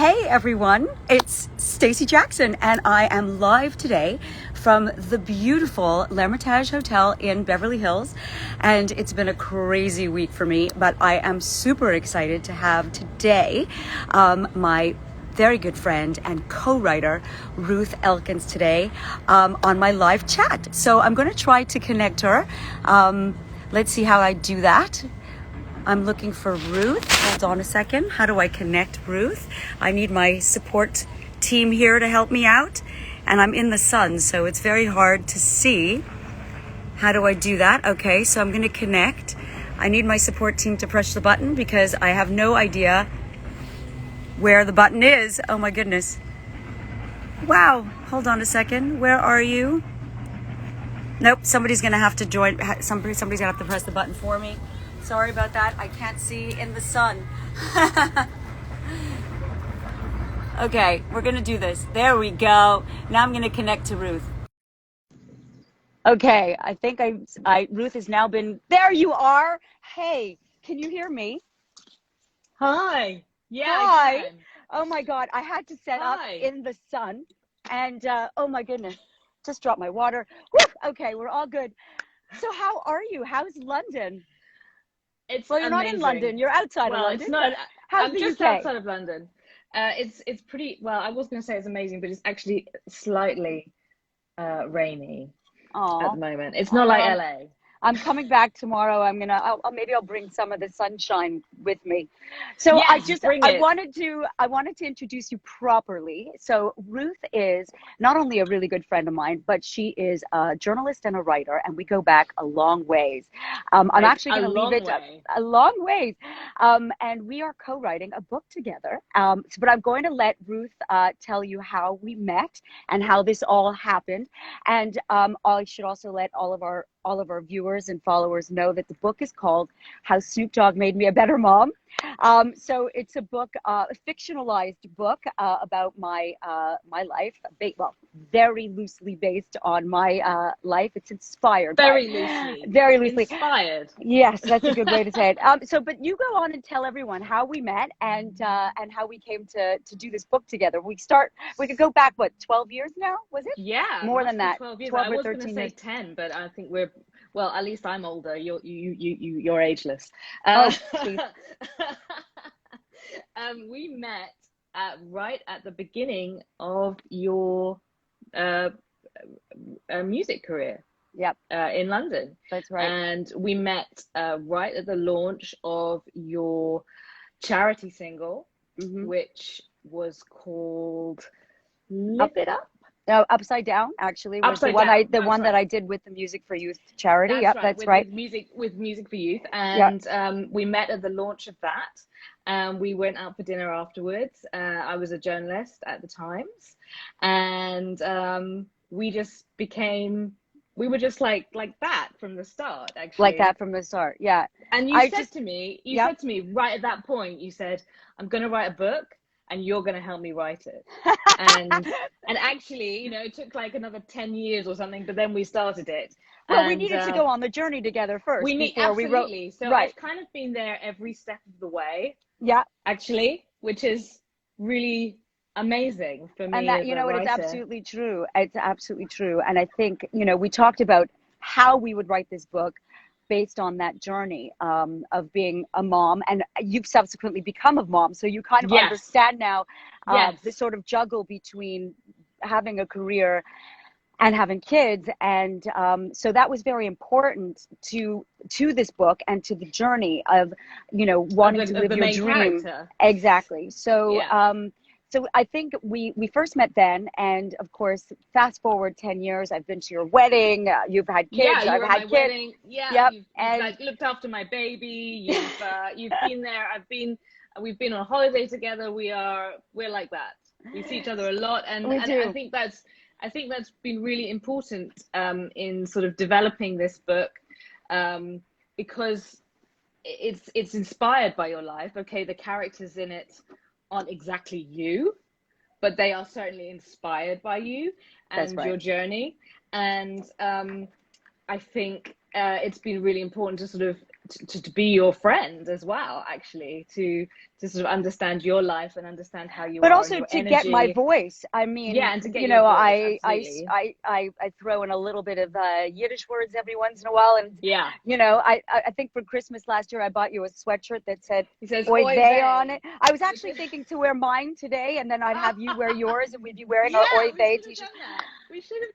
Hey everyone, it's Stacey Jackson and I am live today from the beautiful L'Hermitage Hotel in Beverly Hills, and it's been a crazy week for me, but I am super excited to have today my very good friend and co-writer Ruth Elkins today on my live chat. So I'm going to try to connect her. Let's see how I do that. I'm looking for Ruth. Hold on a second. How do I connect Ruth? I need my support team here to help me out. And I'm in the sun, so it's very hard to see. How do I do that? Okay, so I'm going to connect. I need my support team to press the button because I have no idea where the button is. Oh my goodness. Wow. Hold on a second. Where are you? Nope, somebody's going to have to join. Somebody's going to have to press the button for me. Sorry about that. I can't see in the sun. Okay, we're going to do this. There we go. Now I'm going to connect to Ruth. Okay, I think Ruth has now been... There you are. Hey, can you hear me? Hi. Yeah, Hi. I can. Oh my God, I had to set up in the sun. And oh my goodness, just dropped my water. Whew, okay, we're all good. So how are you? How's London? It's Well, you're amazing. not in London. You're outside of London. It's not. How's I'm the just UK? outside of London. It's pretty. Well, I was going to say it's amazing, but it's actually slightly rainy at the moment. It's not like LA. I'm coming back tomorrow. Maybe I'll bring some of the sunshine with me. So Yes, I wanted to introduce you properly. So Ruth is not only a really good friend of mine, but she is a journalist and a writer, and we go back a long ways. I'm actually going to leave it a long ways. And we are co-writing a book together. But I'm going to let Ruth tell you how we met and how this all happened. And I should also let all of our viewers and followers know that the book is called How Snoop Dogg Made Me a Better Mom. So it's a book, a fictionalized book about my life. Well, very loosely based on my life. It's inspired. Very loosely. Inspired. Yes, that's a good way to say it. But you go on and tell everyone how we met and how we came to do this book together. We could go back, what, 12 years now, was it? Yeah. More than that. 12 years. 12 I or was 13 going to say years. 10, but I think well, at least I'm older. You're ageless. Please. We met right at the beginning of your music career. Yep. In London. That's right. And we met right at the launch of your charity single, which was called Live It Up. No, Upside Down, actually, was the one that I did with the Music for Youth charity. That's right. With Music for Youth. And we met at the launch of that. We went out for dinner afterwards. I was a journalist at the Times. And we were just like that from the start, actually. Like that from the start, yeah. And you said to me right at that point, you said, I'm going to write a book and you're going to help me write it. And actually, it took like another 10 years or something, but then we started it. Well, we needed to go on the journey together first before we wrote. So I've kind of been there every step of the way. Yeah. Actually, which is really amazing for me. And that, it's absolutely true. It's absolutely true. And I think, we talked about how we would write this book based on that journey of being a mom, and you've subsequently become a mom. So you kind of understand now the sort of juggle between having a career and having kids. And so that was very important to this book and to the journey of, wanting to live your dream. Character. Exactly. So, so I think we first met then, and of course, fast forward 10 years, I've been to your wedding, you've had kids, I've had kids. Wedding. Yeah, yep. You've like looked after my baby, you've been there, we've been on holiday together, we're like that. We see each other a lot, and I think that's been really important in sort of developing this book, because it's inspired by your life. Okay, the characters in it aren't exactly you, but they are certainly inspired by you and your journey. And I think it's been really important to sort of to be your friend as well, actually, to sort of understand your life and understand how you But are and also your to get my energy. voice. I mean, Yeah, and to get you your know, voice, absolutely. I throw in a little bit of Yiddish words every once in a while, and Yeah. you know, I think for Christmas last year I bought you a sweatshirt that said He says, "Oy "Oy vey" on it. vey," I was which actually is thinking to wear mine today, and then I'd have you wear yours, and we'd be wearing our yeah, "Oy we vey" should have t-shirts. done that. We should have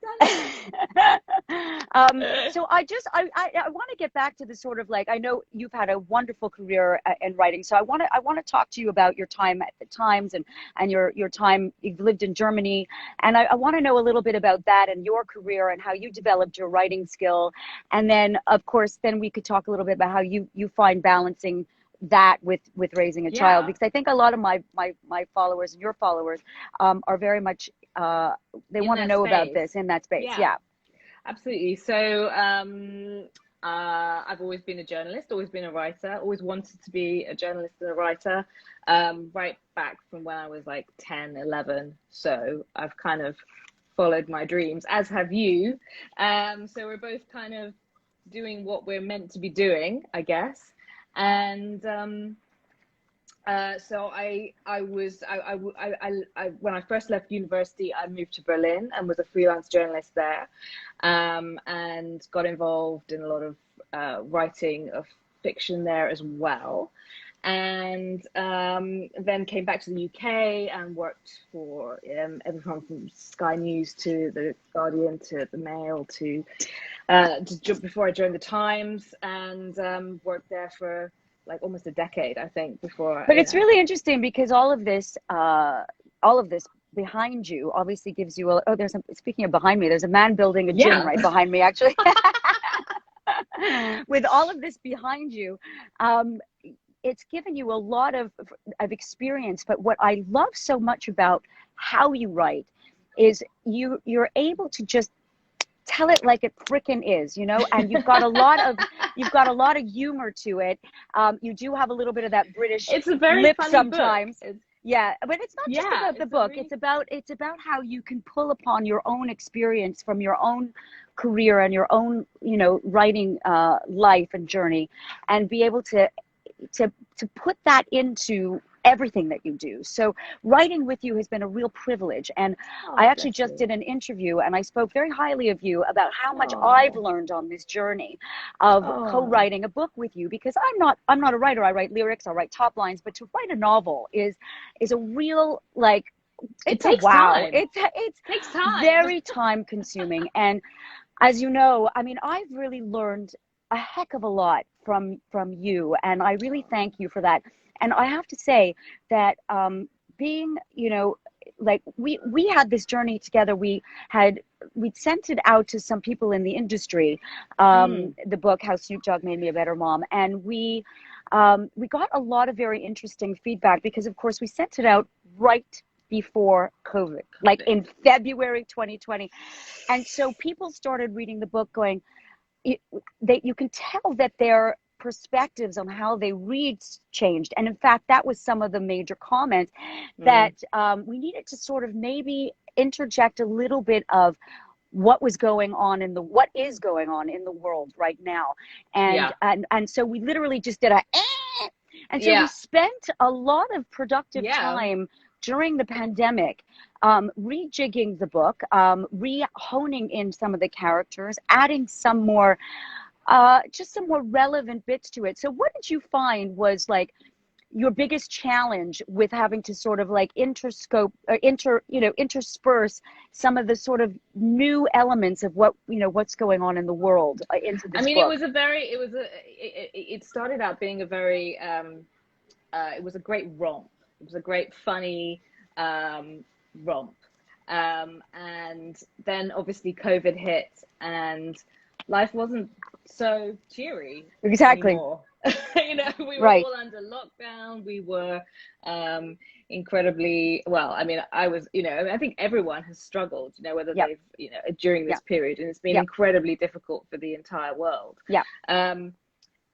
So I want to get back to the sort of like, I know you've had a wonderful career in writing, so I want to talk to you about your time at the Times, and your time you've lived in Germany, and I want to know a little bit about that and your career and how you developed your writing skill, and then of course then we could talk a little bit about how you find balancing that with raising a child, Yeah, because I think a lot of my followers and your followers are very much they in want to that know about space. this in that space. Yeah, Yeah. absolutely. So, I've always been a journalist, always been a writer, always wanted to be a journalist and a writer, right back from when I was like 10, 11. So I've kind of followed my dreams, as have you. So we're both kind of doing what we're meant to be doing, I guess. And so when I first left university, I moved to Berlin and was a freelance journalist there, and got involved in a lot of writing of fiction there as well. And then came back to the UK and worked for everyone from Sky News to the Guardian to the Mail to before I joined the Times, and worked there for like almost a decade, I think, before, But it's really interesting because all of this behind you obviously gives you a, oh, speaking of behind me, there's a man building a gym yeah. right behind me, actually. With all of this behind you, um, it's given you a lot of experience. But what I love so much about how you write is you're able to just tell it like it frickin' is, you know, and you've got a lot of humor to it. You do have a little bit of that British It's a very lip funny book. sometimes. Yeah, but it's not just Yeah, about the it's a book. really It's about how you can pull upon your own experience from your own career and your own, you know, writing life and journey, and be able to put that into everything that you do. So writing with you has been a real privilege. And I oh, actually bless just you. did an interview and I spoke very highly of you about how much I've Oh, learned on this journey of oh, co-writing a book with you, because I'm not a writer. I write lyrics, I write top lines, but to write a novel is a real, like, it it's a takes wow. time. It's It takes time. very time consuming. And as you know, I mean, I've really learned a heck of a lot from you, and I really thank you for that. And I have to say that being, you know, like we had this journey together. We'd sent it out to some people in the industry, Mm, the book "How Snoop Dogg Made Me a Better Mom," and we got a lot of very interesting feedback because, of course, we sent it out right before COVID, like COVID. in February 2020. And so people started reading the book going, you can tell that their perspectives on how they read changed. And in fact, that was some of the major comments, Mm, that we needed to sort of maybe interject a little bit of what is going on in the world right now. yeah, And so we literally just did a and so we yeah, spent a lot of productive yeah, time during the pandemic, rejigging the book, re-honing in some of the characters, adding some more, just some more relevant bits to it. So what did you find was like your biggest challenge with having to sort of like intersperse some of the sort of new elements of what's going on in the world into I this mean, book? it started out being a very, it was a great romp. It was a great, funny romp. And then obviously COVID hit and life wasn't so cheery Exactly. anymore. You know, we were Right. all under lockdown. We were um, incredibly, well, I mean, I was, you know, I think everyone has struggled, you know, whether Yep. they've, you know, during this Yep. period, and it's been Yep. incredibly difficult for the entire world. Yep. Um,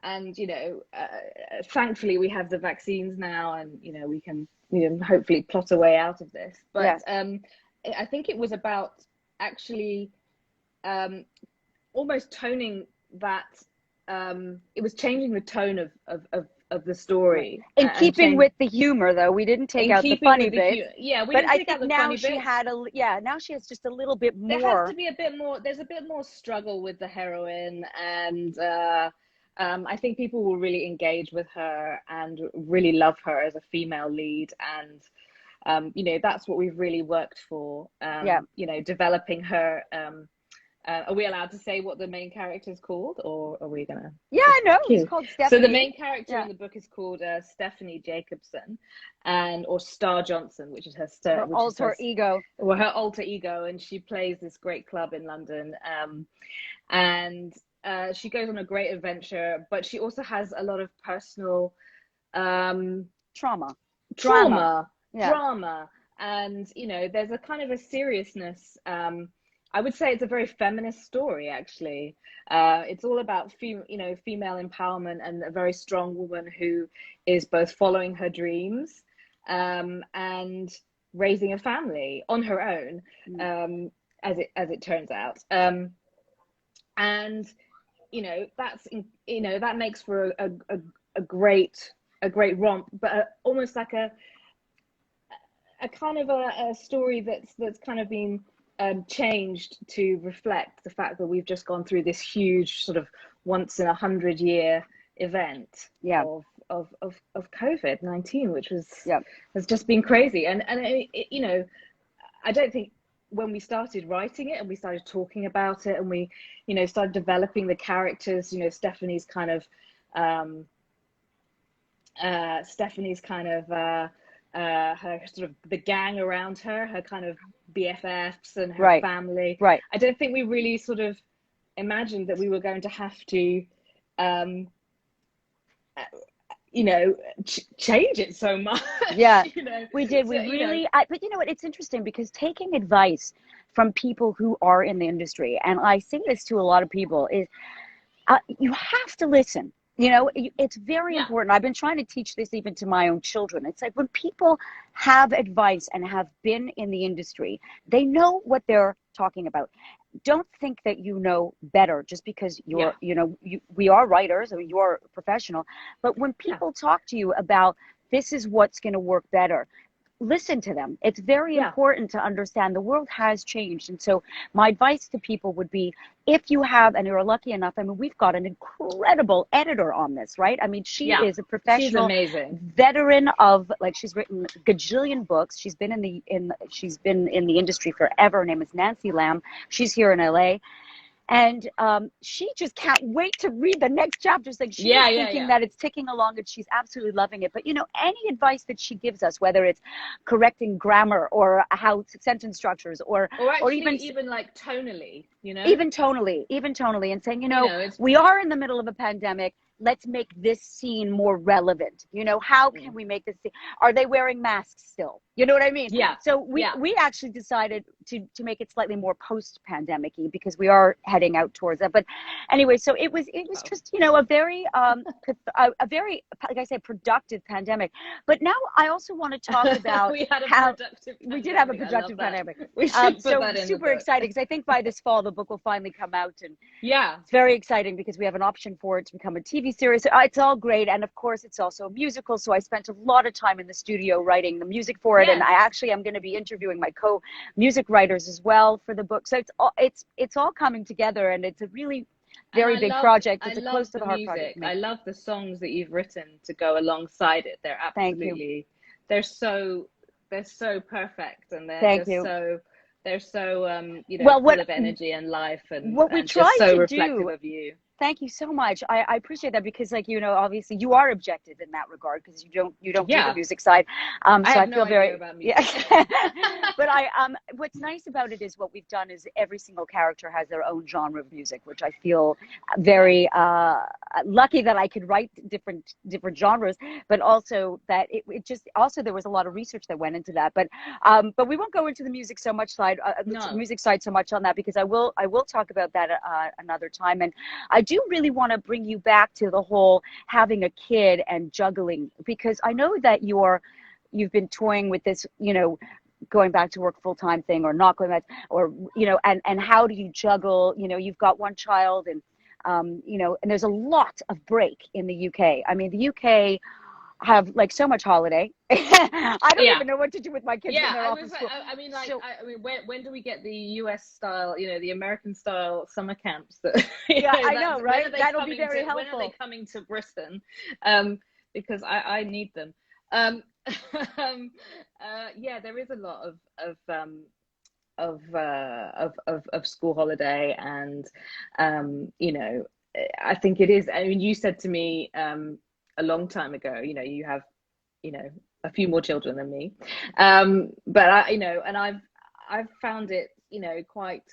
and you know, thankfully we have the vaccines now, and you know we can, you know, hopefully plot a way out of this. But Yes. I think it was about actually almost toning that it was changing the tone of the Right. story, In and keeping change with the humor, though, we didn't take in out the keeping funny with the bits, yeah, we but didn't I take out think the now funny she bits. had now she has just a little bit There has more. to be a bit more. There's a bit more struggle with the heroine, and I think people will really engage with her and really love her as a female lead. And that's what we've really worked for. Yeah. Developing her. Are we allowed to say what the main character is called, or are we gonna Yeah, just I know. It's keep? called So the Stephanie. main character Yeah. in the book is called Stephanie Jacobson, or Star Johnson, which is her Her alter ego. well, her alter ego, and she plays this great club in London, and she goes on a great adventure, but she also has a lot of personal Trauma. trauma, Yeah. drama, and there's a kind of a seriousness. I would say it's a very feminist story, actually. It's all about female empowerment, and a very strong woman who is both following her dreams and raising a family on her own, as it turns out. And that makes for a great romp, but almost like a kind of a story that's kind of been changed to reflect the fact that we've just gone through this huge sort of once in 100-year event of COVID-19, which has just been crazy. And I don't think when we started writing it and we started talking about it and we started developing the characters, Stephanie's kind of her sort of the gang around her kind of BFFs and her family. Right. I don't think we really sort of imagined that we were going to have to, change it so much. Yeah, we did. We really, but you know what? It's interesting because taking advice from people who are in the industry, and I say this to a lot of people, is you have to listen. It's very important. I've been trying to teach this even to my own children. It's like when people have advice and have been in the industry, they know what they're talking about. Don't think that you know better just because we are writers or you're a professional. But when people talk to you about this is what's going to work better, listen to them. It's very important to understand the world has changed. And so my advice to people would be, if you have, and you're lucky enough, I mean, we've got an incredible editor on this, right? I mean, she is a professional, she's amazing, veteran of, like, she's written gajillion books. She's been in the industry forever. Her name is Nancy Lamb. She's here in LA. And she just can't wait to read the next chapters. Like she's thinking that it's ticking along and she's absolutely loving it. But any advice that she gives us, whether it's correcting grammar or how sentence structures or even like tonally, even tonally, and saying, we are in the middle of a pandemic. Let's make this scene more relevant. How can we make this scene? Are they wearing masks still? You know what I mean? Yeah. So we actually decided to make it slightly more post-pandemic-y because we are heading out towards that. But anyway, so it was just a very like I said, productive pandemic. But now I also want to talk about we did have a productive pandemic. We should so super exciting because I think by this fall the book will finally come out, and it's very exciting because we have an option for it to become a TV series. So it's all great, and of course it's also a musical. So I spent a lot of time in the studio writing the music for it. And I actually am going to be interviewing my co-music writers as well for the book. So it's all coming together, and it's a really very big project. It's a close to the heart project. I love the songs that you've written to go alongside it. They're absolutely, they're so perfect, and they're so full of energy and life, and what we try just so to reflective do of you. Thank you so much. I appreciate that because, like, obviously you are objective in that regard because you don't do the music side. So I feel very about music. But what's nice about it is what we've done is every single character has their own genre of music, which I feel very lucky that I could write different genres, but also that it just also there was a lot of research that went into that. But we won't go into the music so much music side so much on that because I will talk about that another time. And I do really want to bring you back to the whole having a kid and juggling, because I know that you've been toying with this, going back to work full-time thing or not going back, or and how do you juggle? You've got one child, and You know, and there's a lot of break in the UK. I mean, the UK have like so much holiday. I don't Yeah. even know what to do with my kids when Yeah, they're I off was of like, school. I mean, like, So I mean, when do we get the US style, you know, the American style summer camps that, yeah, I that know, when right? are they That'll be coming to, very when are they helpful. coming to Britain? Um, because I need them. Um, yeah, there is a lot of school holiday, and you know, I think it is. I mean, you said to me a long time ago, you know, you have, you know, a few more children than me, but I, you know, and I've found it, you know, quite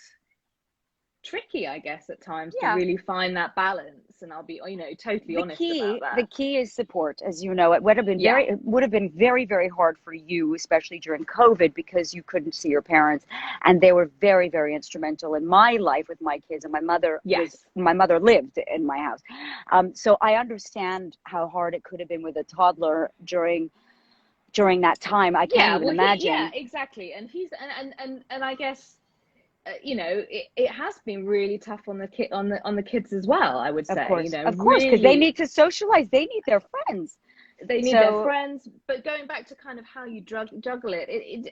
tricky, I guess, at times to Yeah. really find that balance. And I'll be, you know, totally honest about The that. key is support. As you know, Yeah, it would have been very, very hard for you, especially during COVID, because you couldn't see your parents, and they were very, very instrumental in my life with my kids. And yes, my mother lived in my house, so I understand how hard it could have been with a toddler during that time. I can't yeah. even Well, yeah, imagine. exactly. And he's and I guess you know, it has been really tough on the on the kids as well, I would say, you know, Of course, because they really need to socialize. They need their friends. they need their So friends. But going back to kind of how you juggle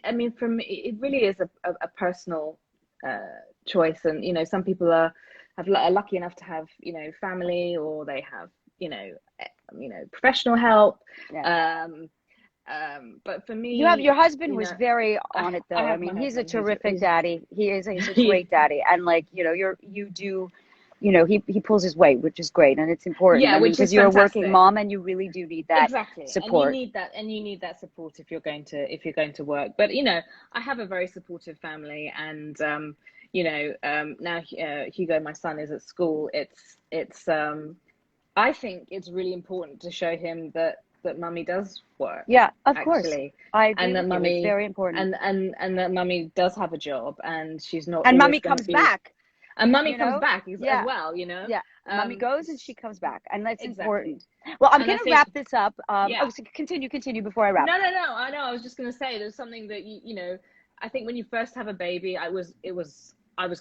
I mean, for me, it really is a personal uh, choice. And you know, some people are lucky enough to have, you know, family, or they have, you know, you know, professional help. yeah. um but for You have me, your husband you was know, very on it I though. I have my mean, he's a husband terrific who's daddy. He's a he, great daddy. And like, you know, you do, you know, he pulls his weight, which is great. And it's important. yeah, I mean, which because is you're a working fantastic. mom and you really do need that Exactly. And you support. need that, and you need that support if you're going to work. But you know, I have a very supportive family, and you know, now Hugo, my son, is at school. It's I think it's really important to show him that mummy does work, Yeah, of course. actually, I agree and that with you. It's mummy very important. and that mummy does have a job, and she's not And always mommy going to comes be, back, and mummy you comes know? back as Yeah. well, you know. Yeah. Mommy Um, goes and she comes back. And that's exactly. important. Well, I'm And I going to think, wrap this up. yeah. So continue before I wrap. No, no, no. I know. I was just going to say there's something that you know, I think when you first have a baby, I was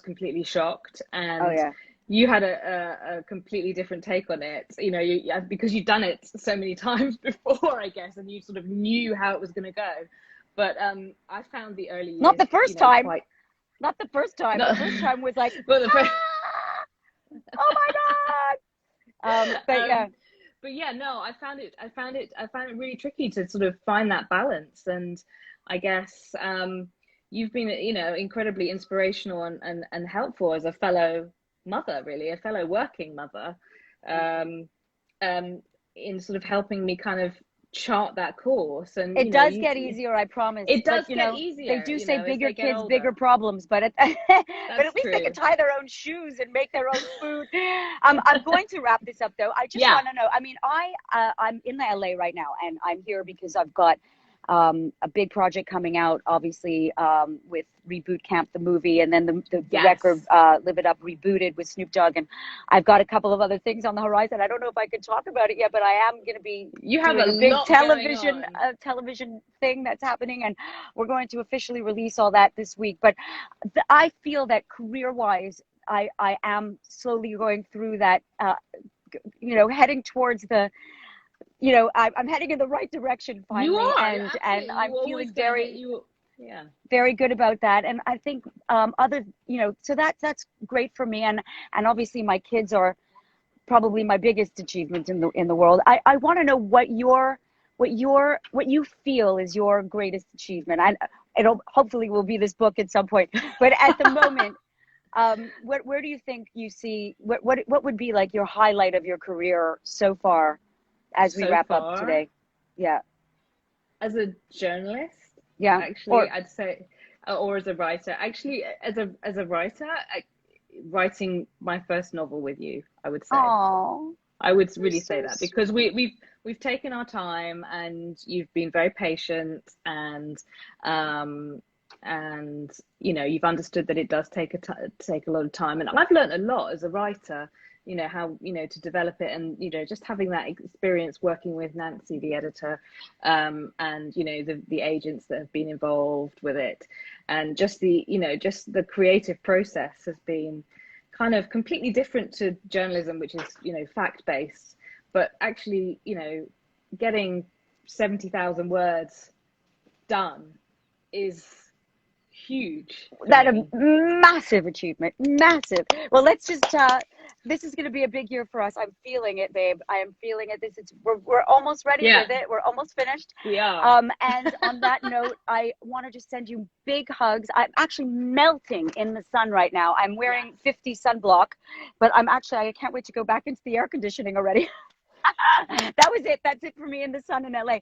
completely shocked, Oh, and yeah. you had a completely different take on it, you know, because you've done it so many times before, I guess, and you sort of knew how it was going to go. But I found the early Not years, the you first know, time. quite Not the first time. The no, first time was like, but the first, ah, oh my God. But yeah, um, but yeah, no, I found it really tricky to sort of find that balance. And I guess you've been, you know, incredibly inspirational and helpful as a fellow mother, really, a fellow working mother, thank you. um, in sort of helping me kind of chart that course. And It you know, does get easier, I promise. it But does you get know, they easier, do you say know, as bigger they get kids, bigger older. problems. But but That's at least they can true. tie their own shoes and make their own food. I'm going to wrap this up though. I just Yeah. want to know. I mean, I'm in LA right now, and I'm here because I've got a big project coming out, obviously, with Reboot Camp, the movie, and then the record, Yes. Live It Up Rebooted with Snoop Dogg. And I've got a couple of other things on the horizon. I don't know if I can talk about it yet, but I am going to be You have a doing a big lot going on. television thing that's happening, and we're going to officially release all that this week. But I feel that career-wise, I am slowly going through that, you know, heading towards the, you know, I'm heading in the right direction You finally, are. You're and absolutely. I'm You're always feeling going to get you. Yeah. very good about that. And I think other, you know, so that's great for me. And obviously my kids are probably my biggest achievement in the world. I want to know what you feel is your greatest achievement. It'll hopefully will be this book at some point, but at the moment, where do you think you see what would be like your highlight of your career so far as we So wrap up far, today? Yeah, as a journalist, yeah, actually, or I'd say, or as a writer, actually, as a writer, writing my first novel with you, I would say. oh, I would you're really say so that because sweet. we've taken our time, and you've been very patient, um and you know, you've understood that it does take a lot of time. And I've learned a lot as a writer, you know, how, you know, to develop it. And you know, just having that experience working with Nancy, the editor, and you know, the agents that have been involved with it, and just the, you know, just the creative process has been kind of completely different to journalism, which is, fact-based, but actually, getting 70,000 words done is huge for That a me. massive achievement, massive. Well, let's just this is going to be a big year for us. I'm feeling it, babe. I am feeling it. We're almost ready Yeah, with it. We're almost finished. we are. And on that note, I want to just send you big hugs. I'm actually melting in the sun right now. I'm wearing 50 sunblock, but I can't wait to go back into the air conditioning already. That was it. That's it for me in the sun in LA.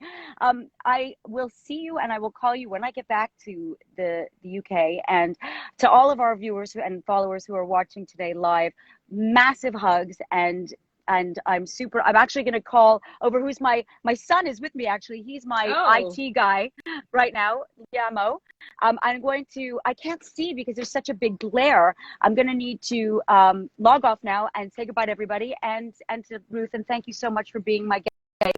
I will see you and I will call you when I get back to the UK. And to all of our viewers and followers who are watching today live, massive hugs. And I'm actually going to call over my son is with me. Actually, he's my Oh, IT guy right now. Yeah, Mo. I can't see because there's such a big glare. I'm going to need to log off now and say goodbye to everybody and to Ruth. And thank you so much for being my guest.